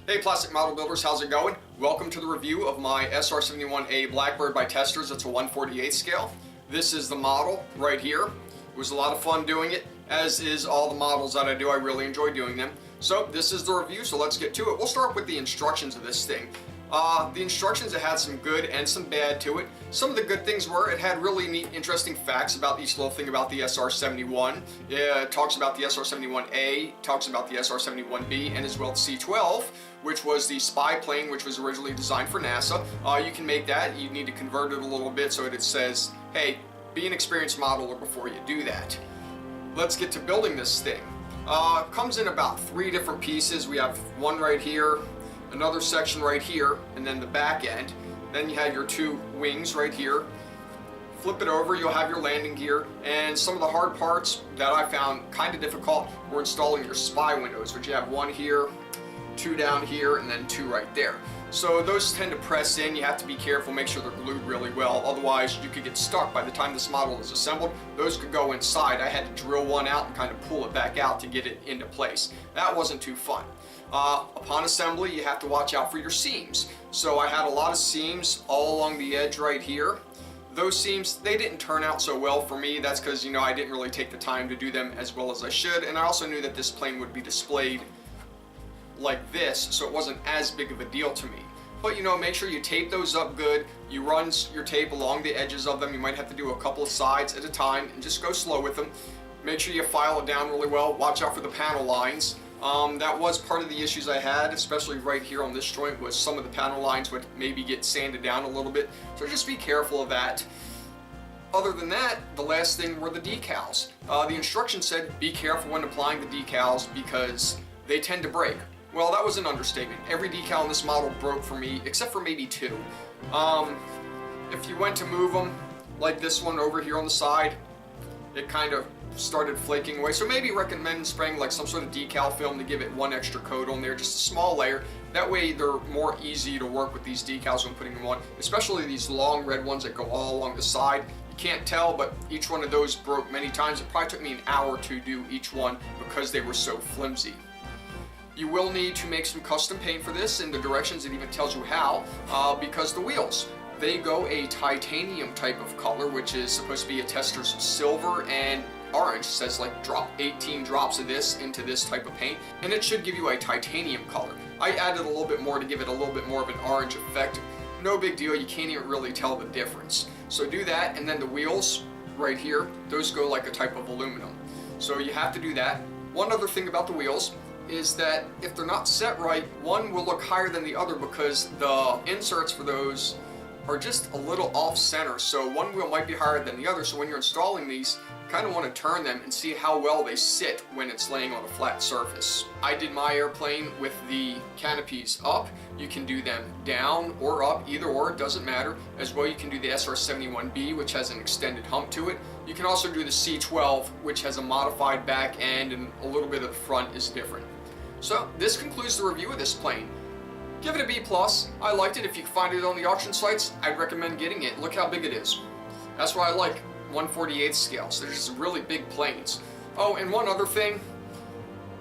Hey plastic model builders, how's it going? Welcome to the review of my SR-71 Blackbird by Testors. It's a 1/48 scale. This is the model right here. It was a lot of fun doing it, as is all the models that I do. I really enjoy doing them. So this is the review, so let's get to it. We'll start with the instructions of this thing. The instructions, it had some good and some bad to it. Some of the good things were it had really neat, interesting facts about each little thing about the SR-71. It talks about the SR-71A, talks about the SR-71B, and as well the C-12, which was the spy plane which was originally designed for NASA. You can make that. You need to convert it a little bit so that it says, hey, be an experienced modeler before you do that. Let's get to building this thing. Comes in about 3 different pieces. We have one right here, another section right here, and then the back end. Then you have your 2 wings right here. Flip it over, you'll have your landing gear, and some of the hard parts that I found kind of difficult were installing your spy windows, which you have 1 here, 2 down here, and then 2 right there. So those tend to press in. You have to be careful, make sure they're glued really well, otherwise you could get stuck. By the time this model is assembled, those could go inside. I had to drill one out and kind of pull it back out to get it into place. That wasn't too fun. Upon assembly, you have to watch out for your seams. So I had a lot of seams all along the edge right here. Those seams, they didn't turn out so well for me. That's because, I didn't really take the time to do them as well as I should. And I also knew that this plane would be displayed like this, so it wasn't as big of a deal to me. But make sure you tape those up good. You run your tape along the edges of them. You might have to do a couple of sides at a time and just go slow with them. Make sure you file it down really well. Watch out for the panel lines. That was part of the issues I had, especially right here on this joint, was some of the panel lines would maybe get sanded down a little bit. So just be careful of that. Other than that, the last thing were the decals. The instruction said be careful when applying the decals because they tend to break. Well, that was an understatement. Every decal in this model broke for me, except for maybe 2. If you went to move them, like this one over here on the side, it kind of started flaking away. So maybe recommend spraying like some sort of decal film to give it 1 extra coat on there, just a small layer. That way they're more easy to work with these decals when putting them on, especially these long red ones that go all along the side. You can't tell, but each one of those broke many times. It probably took me an hour to do each one because they were so flimsy. You will need to make some custom paint for this. In the directions it even tells you how, because the wheels, they go a titanium type of color, which is supposed to be a Testors silver and orange. It says like drop 18 drops of this into this type of paint, and it should give you a titanium color. I added a little bit more to give it a little bit more of an orange effect. No big deal, you can't even really tell the difference. So do that, and then the wheels right here, those go like a type of aluminum. So you have to do that. One other thing about the wheels is that if they're not set right, one will look higher than the other because the inserts for those are just a little off center. So one wheel might be higher than the other. So when you're installing these, you kind of want to turn them and see how well they sit when it's laying on a flat surface. I did my airplane with the canopies up. You can do them down or up, either or, it doesn't matter. As well, you can do the SR-71B, which has an extended hump to it. You can also do the C-12, which has a modified back end and a little bit of the front is different. So this concludes the review of this plane. Give it a B+. I liked it. If you can find it on the auction sites, I'd recommend getting it. Look how big it is. That's why I like 1/48 scales. They're just really big planes. Oh, and one other thing.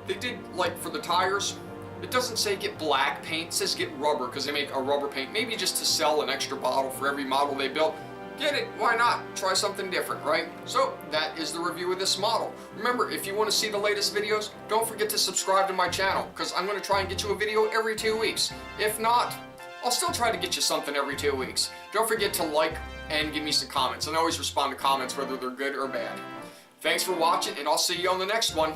They did, like for the tires, it doesn't say get black paint. It says get rubber because they make a rubber paint. Maybe just to sell an extra bottle for every model they built. Get it, why not? Try something different, right? So that is the review of this model. Remember, if you want to see the latest videos, don't forget to subscribe to my channel because I'm going to try and get you a video every 2 weeks. If not, I'll still try to get you something every 2 weeks. Don't forget to like and give me some comments, and I always respond to comments whether they're good or bad. Thanks for watching, and I'll see you on the next one.